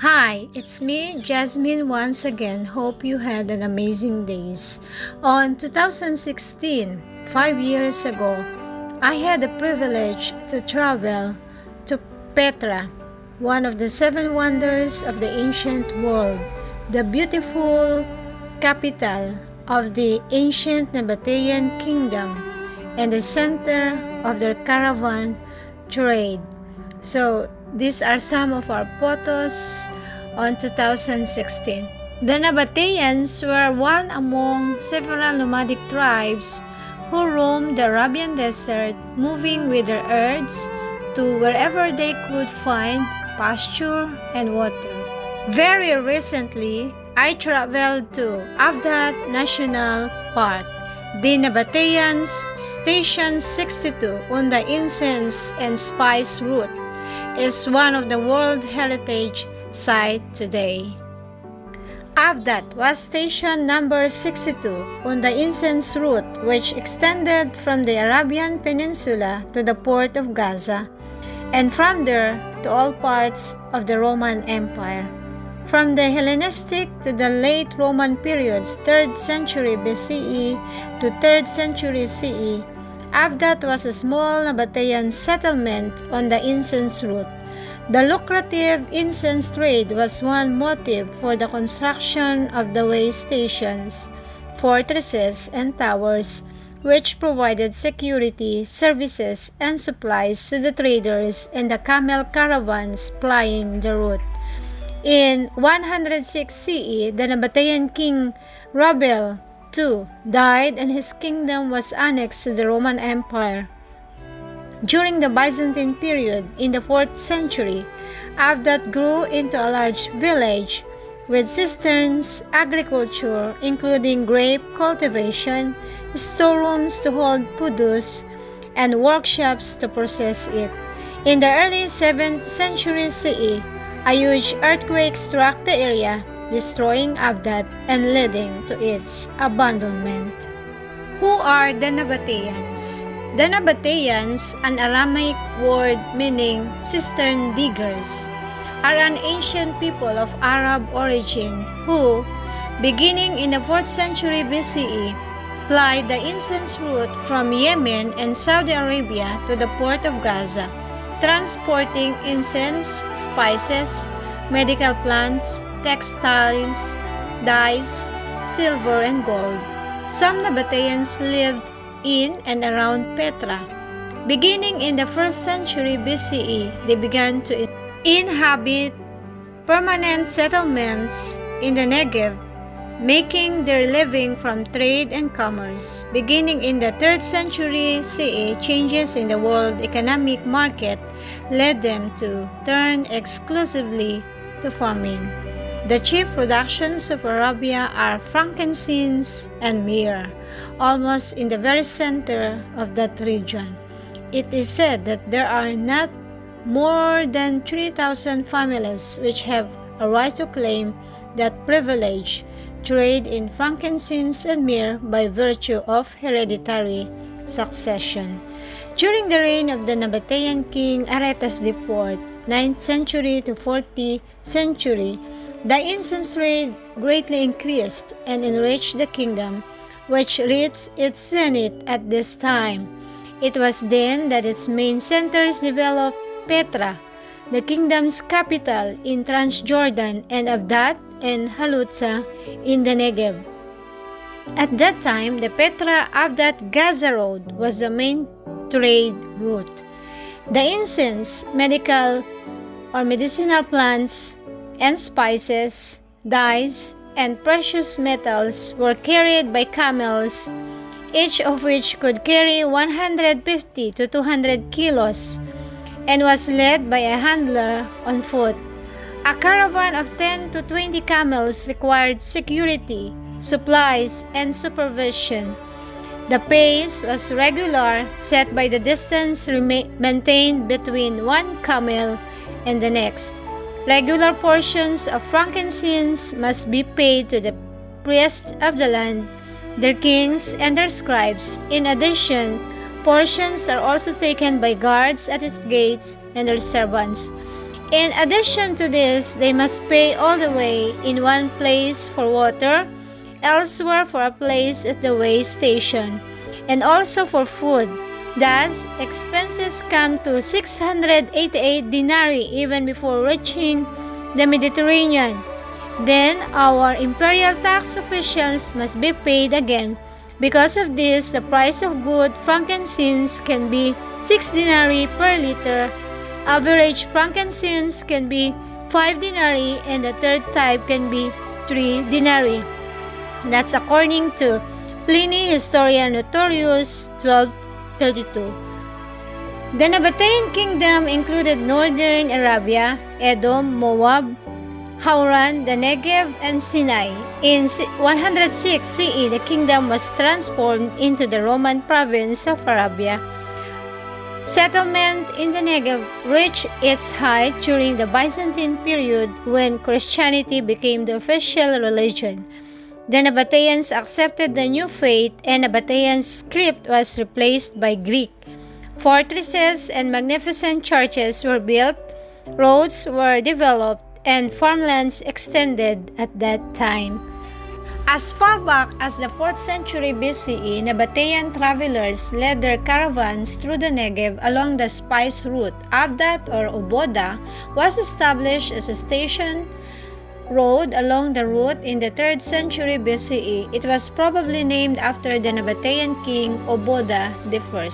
Hi, it's me, Jasmine, once again. Hope you had an amazing days. On 2016, 5 years ago, I had the privilege to travel to Petra, one of the seven wonders of the ancient world, the beautiful capital of the ancient Nabatean kingdom and the center of their caravan trade. So, these are some of our photos on 2016. The Nabateans were one among several nomadic tribes who roamed the Arabian desert, moving with their herds to wherever they could find pasture and water. Very recently, I traveled to Avdat National Park. The Nabateans Station 62 on the Incense and Spice route is one of the World Heritage Site today. Avdat was station number 62 on the Incense route, which extended from the Arabian Peninsula to the port of Gaza, and from there to all parts of the Roman Empire. From the Hellenistic to the late Roman periods, 3rd century BCE to 3rd century CE, Avdat was a small Nabatean settlement on the incense route. The lucrative incense trade was one motive for the construction of the way stations, fortresses, and towers, which provided security, services, and supplies to the traders and the camel caravans plying the route. In 106 CE, the Nabatean king Rabel II died and his kingdom was annexed to the Roman Empire. During the Byzantine period, in the 4th century, Avdat grew into a large village with cisterns, agriculture, including grape cultivation, storerooms to hold produce, and workshops to process it. In the early 7th century CE, a huge earthquake struck the area, destroying Avdat and leading to its abandonment. Who are the Nabateans? The Nabateans, an Aramaic word meaning cistern diggers, are an ancient people of Arab origin who, beginning in the 4th century BCE, plied the incense route from Yemen and Saudi Arabia to the port of Gaza, transporting incense, spices, medical plants, textiles, dyes, silver, and gold. Some Nabateans lived in and around Petra. Beginning in the 1st century BCE, they began to inhabit permanent settlements in the Negev, making their living from trade and commerce. Beginning in the 3rd century CE, changes in the world economic market led them to turn exclusively to farming. The chief productions of Arabia are frankincense and myrrh, almost in the very center of that region. It is said that there are not more than 3,000 families which have a right to claim that privilege, trade in frankincense and myrrh by virtue of hereditary succession. During the reign of the Nabatean king Aretas IV, 9th century to 4th century, the incense trade greatly increased and enriched the kingdom, which reached its zenith at this time. It was then that its main centers developed Petra, the kingdom's capital in Transjordan, and Avdat and Halutza in the Negev. At that time, the Petra-Avdat-Gaza road was the main trade route. The incense, medicinal plants, and spices, dyes, and precious metals were carried by camels, each of which could carry 150 to 200 kilos, and was led by a handler on foot. A caravan of 10 to 20 camels required security, supplies, and supervision. The pace was regular, set by the distance maintained between one camel and the next. Regular portions of frankincense must be paid to the priests of the land, their kings, and their scribes. In addition, portions are also taken by guards at its gates and their servants. In addition to this, they must pay all the way in one place for water, elsewhere for a place at the way station, and also for food. Thus, expenses come to 688 denarii even before reaching the Mediterranean. Then, our imperial tax officials must be paid again. Because of this, the price of good frankincense can be 6 denarii per liter. Average frankincense can be 5 denarii and the third type can be 3 denarii. That's according to Pliny, Historia Notorius, 1232. The Nabatean kingdom included northern Arabia, Edom, Moab, Hauran, the Negev, and Sinai. In 106 CE, the kingdom was transformed into the Roman province of Arabia. Settlement in the Negev reached its height during the Byzantine period when Christianity became the official religion. The Nabateans accepted the new faith and Nabatean script was replaced by Greek. Fortresses and magnificent churches were built, roads were developed, and farmlands extended at that time. As far back as the 4th century BCE, Nabatean travelers led their caravans through the Negev along the spice route. Abdat or Oboda was established as a station road along the route in the 3rd century BCE. It was probably named after the Nabatean king Oboda I.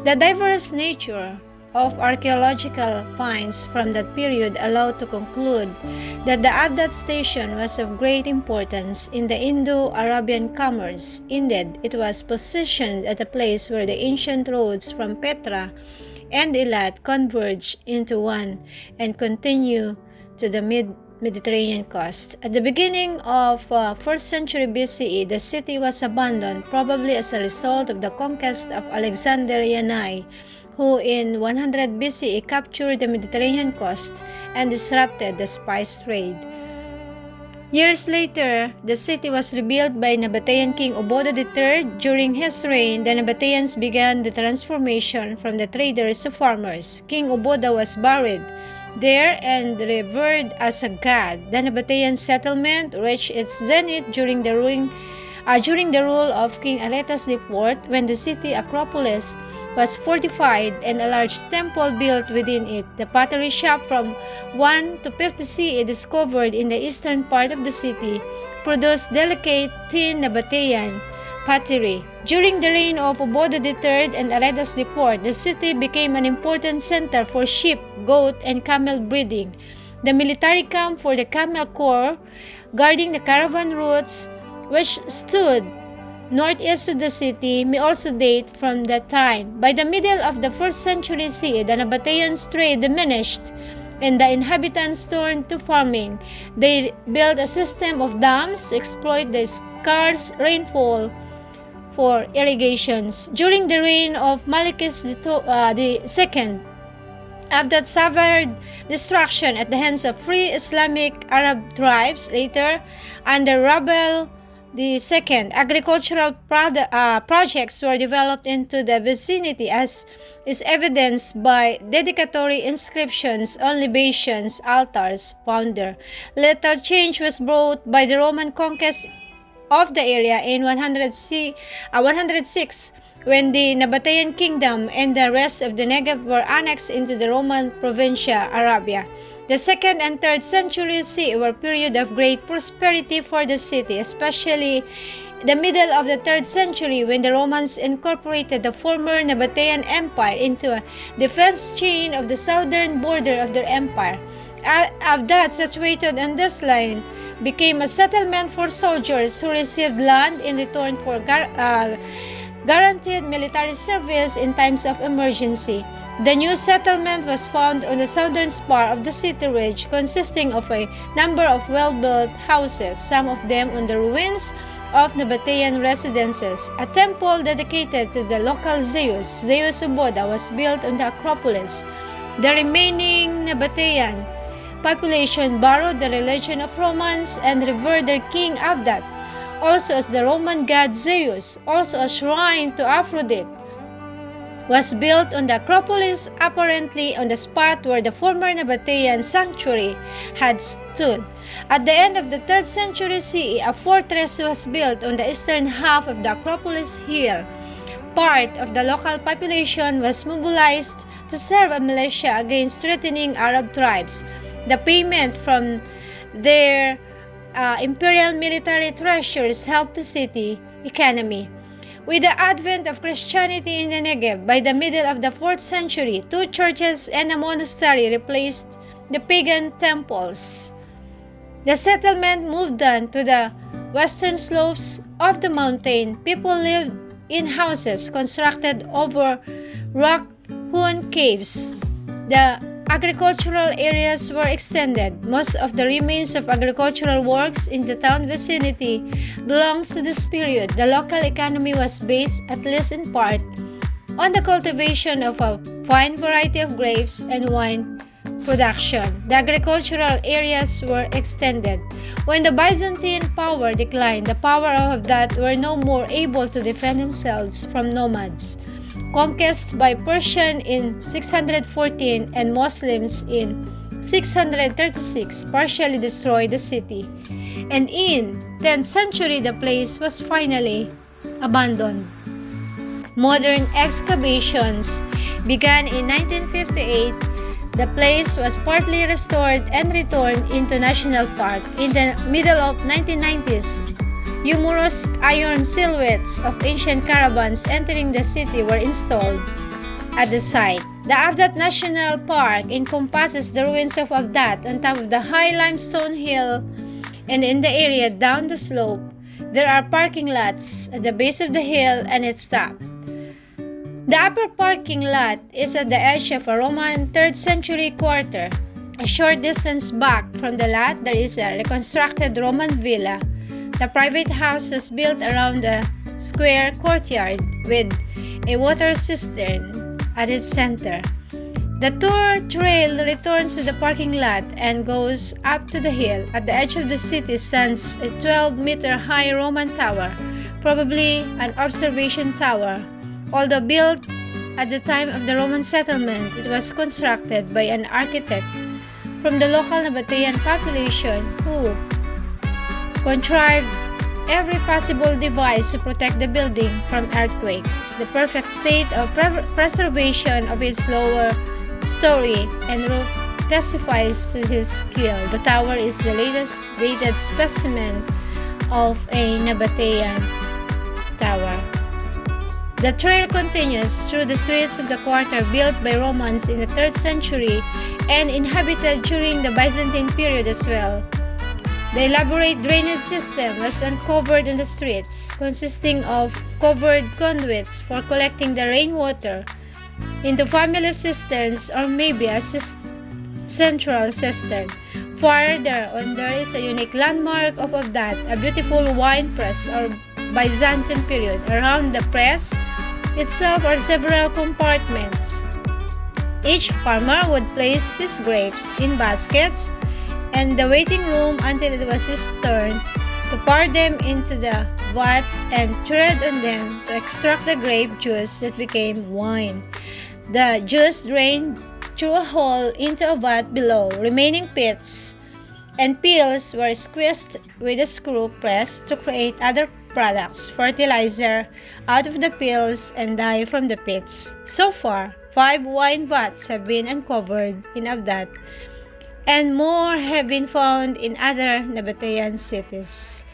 The diverse nature of archaeological finds from that period allow to conclude that the Abdat station was of great importance in the Indo-Arabian commerce. Indeed, it was positioned at a place where the ancient roads from Petra and Eilat converge into one and continue to the Mediterranean coast. At the beginning of 1st century BCE, the city was abandoned, probably as a result of the conquest of Alexander Yanai, who in 100 BCE captured the Mediterranean coast and disrupted the spice trade. Years later, the city was rebuilt by Nabatean king Oboda III. During his reign, the Nabateans began the transformation from the traders to farmers. King Oboda was buried there and revered as a god. The Nabatean settlement reached its zenith during the rule of King Aretas IV, when the city Acropolis was fortified and a large temple built within it. The pottery shop from 1 to 50 CE discovered in the eastern part of the city produced delicate thin Nabatean pottery. During the reign of Oboda III and Aretas IV, the city became an important center for sheep, goat, and camel breeding. The military camp for the Camel Corps, guarding the caravan routes, which stood northeast of the city, may also date from that time. By the middle of the 1st century CE, the Nabateans' trade diminished and the inhabitants turned to farming. They built a system of dams to exploit the scarce rainfall for irrigations. During the reign of Malikis II, Abdat suffered destruction at the hands of free Islamic Arab tribes. Later, under Rabel II, agricultural projects were developed into the vicinity, as is evidenced by dedicatory inscriptions on libations, altars found there. Little change was brought by the Roman conquest of the area in 106, when the Nabatean kingdom and the rest of the Negev were annexed into the Roman provincia Arabia. The 2nd and 3rd centuries CE were period of great prosperity for the city, especially the middle of the 3rd century, when the Romans incorporated the former Nabatean Empire into a defense chain of the southern border of their empire. Abdat, situated on this line, became a settlement for soldiers who received land in return for guaranteed military service in times of emergency. The new settlement was found on the southern spur of the city ridge, consisting of a number of well-built houses, some of them on the ruins of Nabatean residences. A temple dedicated to the local Zeus, Zeus Oboda, was built on the Acropolis. The remaining Nabatean population borrowed the religion of Romans and revered their king Abdat, also as the Roman god Zeus, also a shrine to Aphrodite. was built on the Acropolis, apparently on the spot where the former Nabatean sanctuary had stood. At the end of the 3rd century CE, a fortress was built on the eastern half of the Acropolis hill. Part of the local population was mobilized to serve a militia against threatening Arab tribes. The payment from their imperial military treasures helped the city economy. With the advent of Christianity in the Negev, by the middle of the 4th century, 2 churches and a monastery replaced the pagan temples. The settlement moved on to the western slopes of the mountain. People lived in houses constructed over rock-hewn caves. The agricultural areas were extended. Most of the remains of agricultural works in the town vicinity belongs to this period. The local economy was based, at least in part, on the cultivation of a fine variety of grapes and wine production. The agricultural areas were extended. When the Byzantine power declined, the power of that were no more able to defend themselves from nomads. Conquest by Persian in 614 and Muslims in 636 partially destroyed the city, and in 10th century the place was finally abandoned. Modern excavations began in 1958. The place was partly restored and returned into national park. In the middle of 1990s, numerous iron silhouettes of ancient caravans entering the city were installed at the site. The Avdat National Park encompasses the ruins of Avdat on top of the high limestone hill, and in the area down the slope, there are parking lots at the base of the hill and its top. The upper parking lot is at the edge of a Roman 3rd century quarter. A short distance back from the lot, there is a reconstructed Roman villa. The private house was built around a square courtyard with a water cistern at its center. The tour trail returns to the parking lot and goes up to the hill. At the edge of the city stands a 12-meter high Roman tower, probably an observation tower. Although built at the time of the Roman settlement, it was constructed by an architect from the local Nabatean population who contrived every possible device to protect the building from earthquakes. The perfect state of preservation of its lower story and roof testifies to his skill. The tower is the latest dated specimen of a Nabatean tower. The trail continues through the streets of the quarter built by Romans in the 3rd century and inhabited during the Byzantine period as well. The elaborate drainage system was uncovered in the streets, consisting of covered conduits for collecting the rainwater into family cisterns or maybe a central cistern. Farther on, there is a unique landmark of that, a beautiful wine press or Byzantine period. Around the press itself are several compartments. Each farmer would place his grapes in baskets and the waiting room until it was his turn to pour them into the vat and tread on them to extract the grape juice that became wine. The juice drained through a hole into a vat below. Remaining pits and peels were squeezed with a screw press to create other products, fertilizer out of the peels and dye from the pits. So far, 5 wine vats have been uncovered in Avdat, and more have been found in other Nabatean cities.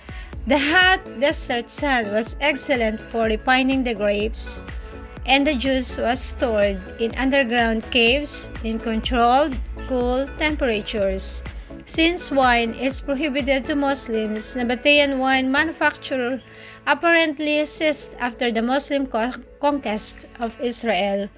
The hot desert sun was excellent for refining the grapes, and the juice was stored in underground caves in controlled, cool temperatures. Since wine is prohibited to Muslims, Nabatean wine manufacture apparently ceased after the Muslim conquest of Israel.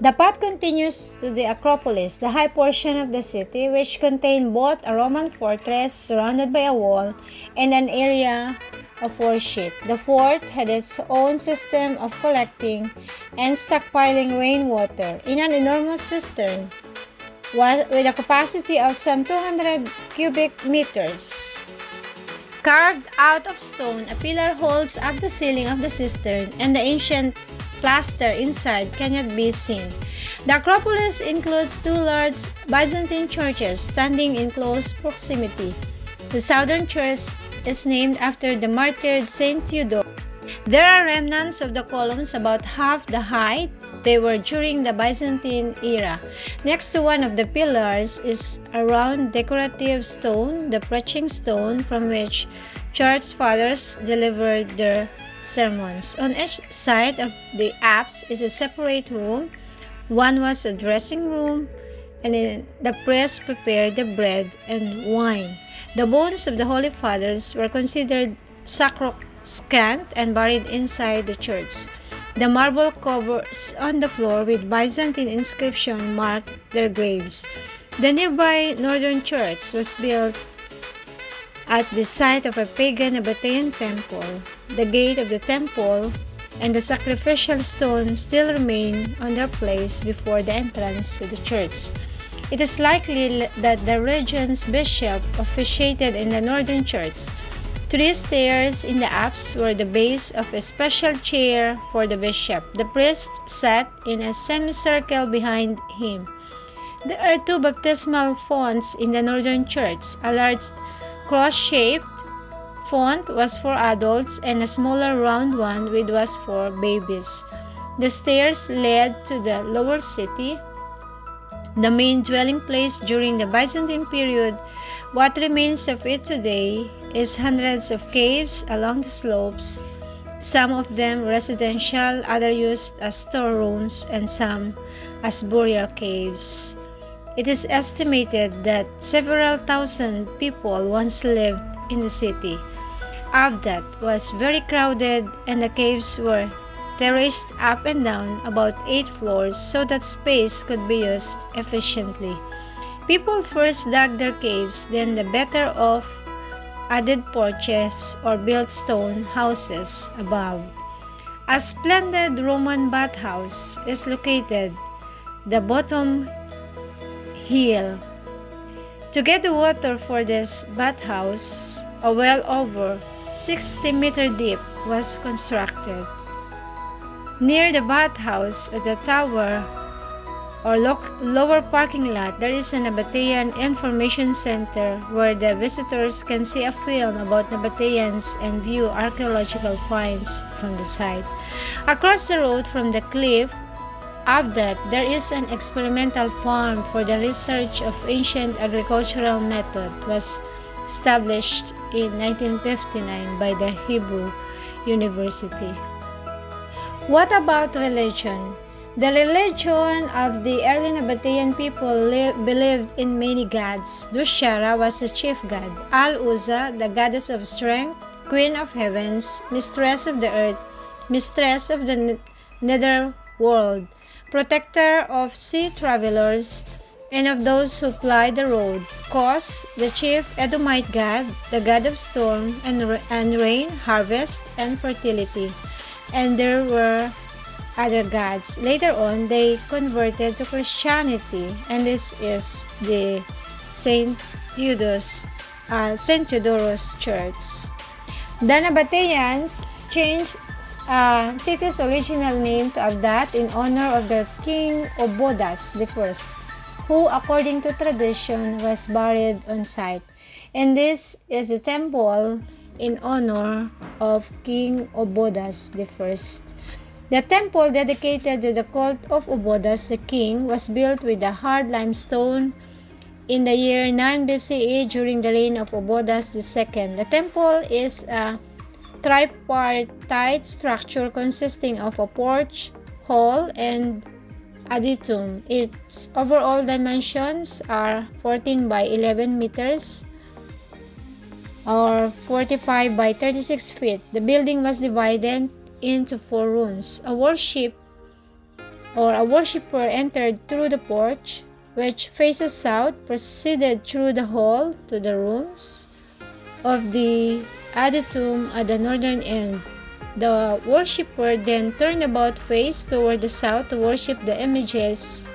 The path continues to the Acropolis, the high portion of the city, which contained both a Roman fortress surrounded by a wall and an area of worship. The fort had its own system of collecting and stockpiling rainwater in an enormous cistern with a capacity of some 200 cubic meters. Carved out of stone, a pillar holds up the ceiling of the cistern, and the ancient plaster inside cannot be seen. The Acropolis includes two large Byzantine churches standing in close proximity. The southern church is named after the martyred Saint Theodore. There are remnants of the columns about half the height they were during the Byzantine era. Next to one of the pillars is a round decorative stone, the preaching stone, from which church fathers delivered their sermons. On each side of the apse is a separate room. One was a dressing room, and in the priests prepared the bread and wine. The bones of the Holy Fathers were considered sacrosanct and buried inside the church. The marble covers on the floor with Byzantine inscription marked their graves. The nearby northern church was built at the site of a pagan Nabatean temple. The gate of the temple and the sacrificial stone still remain on their place before the entrance to the church. It is likely that the region's bishop officiated in the northern church. Three stairs in the apse were the base of a special chair for the bishop. The priest sat in a semicircle behind him. There are two baptismal fonts in the northern church. A large cross-shaped font was for adults and a smaller round one was for babies. The stairs led to the lower city, the main dwelling place during the Byzantine period. What remains of it today is hundreds of caves along the slopes, some of them residential, others used as storerooms, and some as burial caves. It is estimated that several thousand people once lived in the city. Avdat was very crowded, and the caves were terraced up and down about 8 floors so that space could be used efficiently. People first dug their caves, then the better off added porches or built stone houses above. A splendid Roman bathhouse is located the bottom hill. To get the water for this bathhouse, a well over 60-meter deep was constructed. Near the bathhouse at the tower or lower parking lot, there is an Nabatean Information Center where the visitors can see a film about Nabateans and view archaeological finds from the site. Across the road from the cliff of that, there is an experimental farm for the research of ancient agricultural method was established in 1959 by the Hebrew University. What about religion? The religion of the early Nabatean people believed in many gods. Dushara was the chief god. Al-Uzza, the goddess of strength, queen of heavens, mistress of the earth, mistress of the nether world, protector of sea travelers and of those who ply the road. Kos, the chief Edomite god, the god of storm and rain, harvest, and fertility. And there were other gods. Later on, they converted to Christianity, and this is the Saint Theodorus Church. The Nabateans changed city's original name to Avdat in honor of their king Obodas I, who, according to tradition, was buried on site. And this is a temple in honor of King Obodas I. The temple dedicated to the cult of Obodas the king was built with a hard limestone in the year 9 BCE during the reign of Obodas II. The temple is a tripartite structure consisting of a porch, hall, and adytum. Its overall dimensions are 14 by 11 meters or 45 by 36 feet. The building was divided into 4 rooms. A worshipper entered through the porch, which faces south, proceeded through the hall to the rooms of the adytum at the northern end. The worshipper then turned about face toward the south to worship the images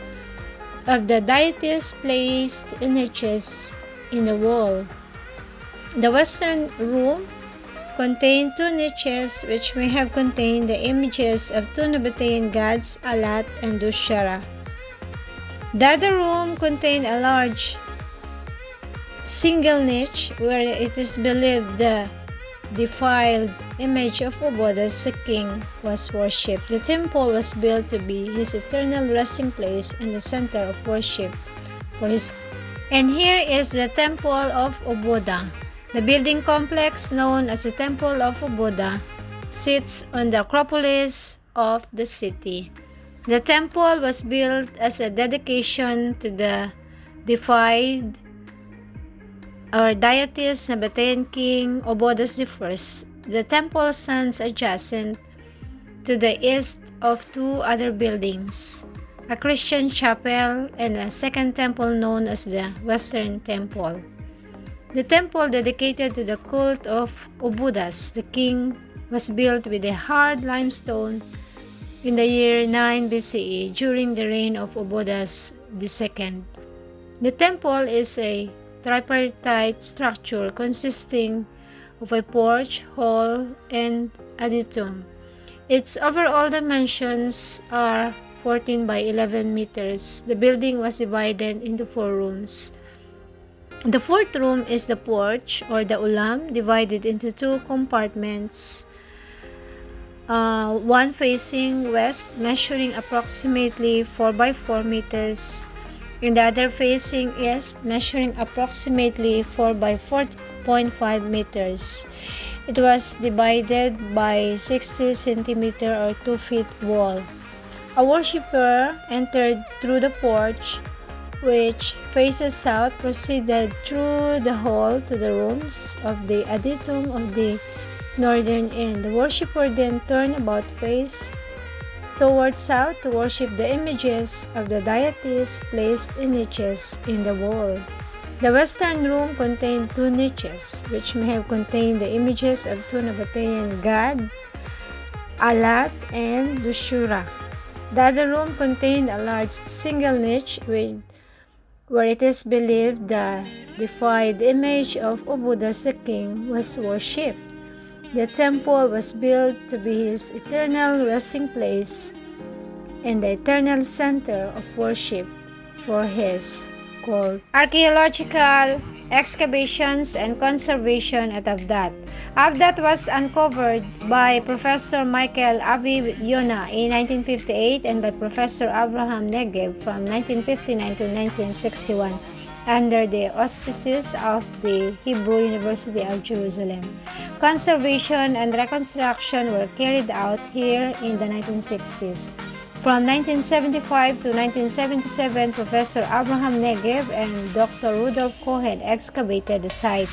of the deities placed in niches in the wall. The western room contained two niches which may have contained the images of two Nabatean gods, Alat and Dushara. The other room contained a large single niche where it is believed the defiled image of Obodas, the king, was worshipped. The temple was built to be his eternal resting place and the center of worship for his. And here is the temple of Oboda. The building complex known as the Temple of Oboda sits on the Acropolis of the city. The temple was built as a dedication to the deified or deities Nabatean king Obodas I. The temple stands adjacent to the east of two other buildings, a Christian chapel and a second temple known as the Western Temple. The temple dedicated to the cult of Obodas, the king, was built with a hard limestone in the year 9 BCE during the reign of Obodas II. The temple is a tripartite structure consisting of a porch, hall, and adytum. Its overall dimensions are 14 by 11 meters. The building was divided into 4 rooms. The fourth room is the porch or the ulam, divided into 2 compartments, one facing west, measuring approximately 4 by 4 meters, and the other facing east, measuring approximately 4 by 4.5 meters. It was divided by 60 centimeter or 2 feet wall. A worshipper entered through the porch, which faces south, proceeded through the hall to the rooms of the adytum of the northern end. The worshipper then turned about face towards south to worship the images of the deities placed in niches in the wall. The western room contained 2 niches, which may have contained the images of 2 Nabatean gods, Alat and Dushura. The other room contained a large single niche where it is believed the deified image of Obodas the king was worshipped. The temple was built to be his eternal resting place and the eternal center of worship for his cult. Archaeological excavations and conservation at Avdat. Avdat was uncovered by Professor Michael Aviv Yona in 1958 and by Professor Abraham Negev from 1959 to 1961 under the auspices of the Hebrew University of Jerusalem. Conservation and reconstruction were carried out here in the 1960s. From 1975 to 1977, Professor Abraham Negev and Dr. Rudolf Cohen excavated the site.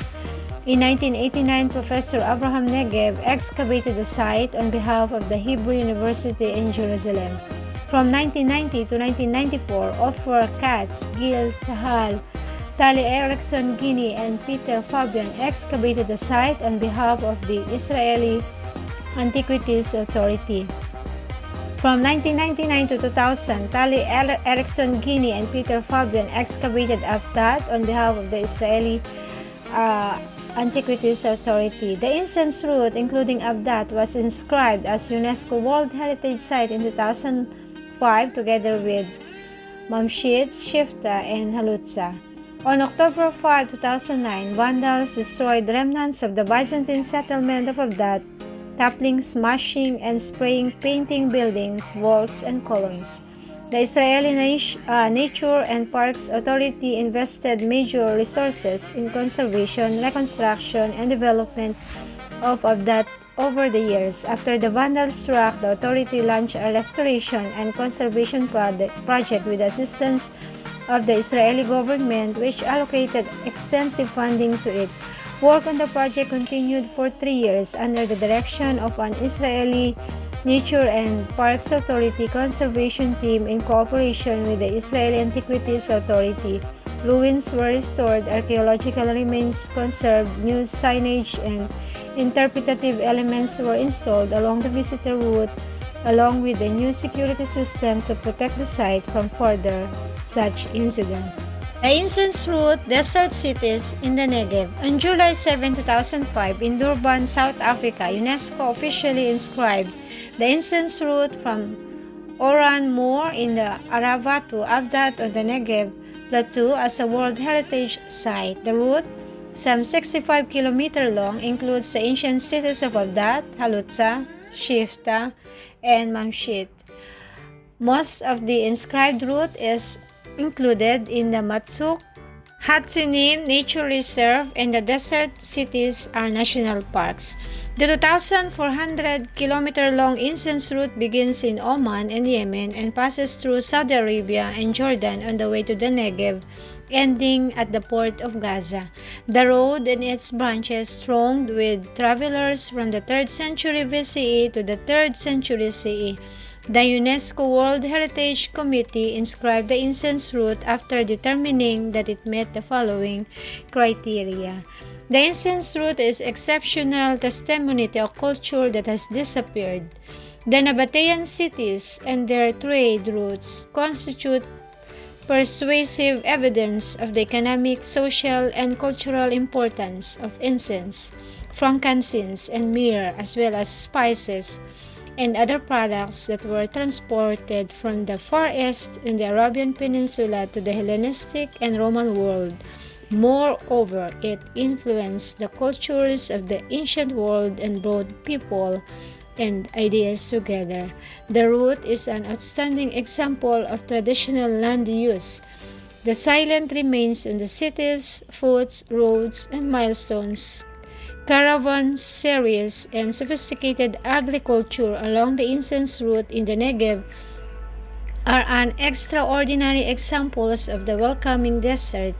In 1989, Professor Abraham Negev excavated the site on behalf of the Hebrew University in Jerusalem. From 1990 to 1994, Ofer Katz, Gil Tahal, Tali Erickson Gini, and Peter Fabian excavated the site on behalf of the Israeli Antiquities Authority. From 1999 to 2000, Tali Erickson Gini and Peter Fabian excavated Avdat on behalf of the Israeli Antiquities Authority. The incense root, including Avdat, was inscribed as UNESCO World Heritage Site in 2005 together with Mamshit, Shifta, and Halutza. On October 5, 2009, vandals destroyed remnants of the Byzantine settlement of Avdat, toppling, smashing, and spraying painting buildings, walls, and columns. The Israeli Nature and Parks Authority invested major resources in conservation, reconstruction, and development of Avdat over the years. After the vandals struck, the authority launched a restoration and conservation project with the assistance of the Israeli government, which allocated extensive funding to it. Work on the project continued for 3 years under the direction of an Israeli Nature and Parks Authority conservation team in cooperation with the Israeli Antiquities Authority. Ruins were restored, archaeological remains conserved, new signage and interpretative elements were installed along the visitor route, along with a new security system to protect the site from further such incidents. The incense root desert cities in the Negev. On July 7, 2005, in Durban, South Africa, UNESCO officially inscribed the incense root from Oran Moor in the Arava to Avdat on the Negev Plateau as a World Heritage Site. The route, some 65 km long, includes the ancient cities of Avdat, Halutza, Shifta, and Mamshit. Most of the inscribed route is included in the Matsuk Hatzinim Nature Reserve, and the desert cities are national parks. The 2,400-kilometer long incense route begins in Oman and Yemen and passes through Saudi Arabia and Jordan on the way to the Negev, ending at the port of Gaza. The road and its branches thronged with travelers from the 3rd century BCE to the 3rd century CE. The UNESCO World Heritage Committee inscribed the incense route after determining that it met the following criteria. The incense route is exceptional testimony to a culture that has disappeared. The Nabatean cities and their trade routes constitute persuasive evidence of the economic, social, and cultural importance of incense, frankincense, and myrrh, as well as spices and other products that were transported from the Far East in the Arabian Peninsula to the Hellenistic and Roman world. Moreover, it influenced the cultures of the ancient world and brought people and ideas together. The route is an outstanding example of traditional land use. The silent remains on the cities, foots, roads, and milestones, caravanseries, and sophisticated agriculture along the incense route in the Negev are an extraordinary examples of the welcoming desert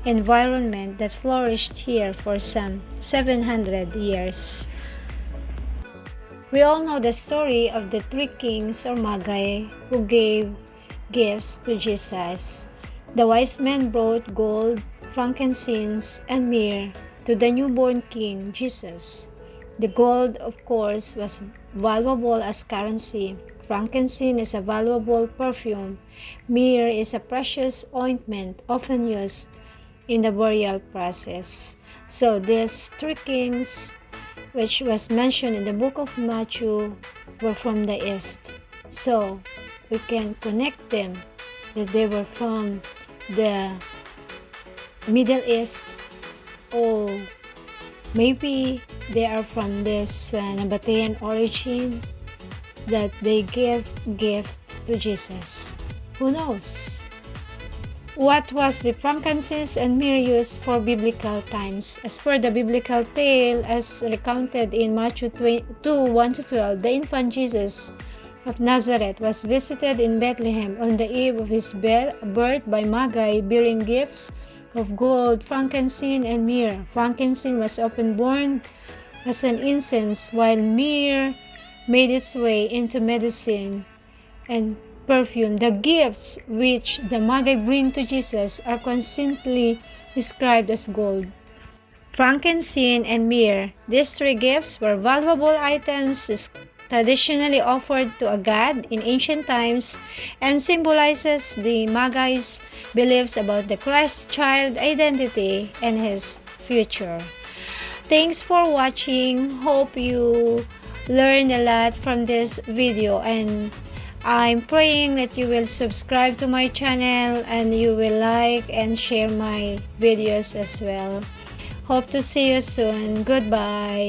environment that flourished here for some 700 years. We all know the story of the 3 kings or Magi who gave gifts to Jesus. The wise men brought gold, frankincense, and myrrh to the newborn King Jesus. The gold, of course, was valuable as currency. Frankincense is a valuable perfume. Myrrh is a precious ointment often used in the burial process. So these 3 kings, which was mentioned in the book of Matthew, were from the east. So we can connect them that they were from the Middle East, or maybe they are from this Nabatean origin that they gave gift to Jesus. Who knows? What was the frankincense and myrrh used for biblical times? As per the biblical tale as recounted in Matthew 2:1-12, the infant Jesus of Nazareth was visited in Bethlehem on the eve of his birth by Magi bearing gifts of gold, frankincense, and myrrh. Frankincense was often borne as an incense, while myrrh made its way into medicine and perfume. The gifts which the Magi bring to Jesus are constantly described as gold, frankincense, and myrrh. These 3 gifts were valuable items traditionally offered to a god in ancient times and symbolizes the Magi's beliefs about the Christ child identity and his future. Thanks for watching. Hope you learned a lot from this video, and I'm praying that you will subscribe to my channel and you will like and share my videos as well. Hope to see you soon. Goodbye.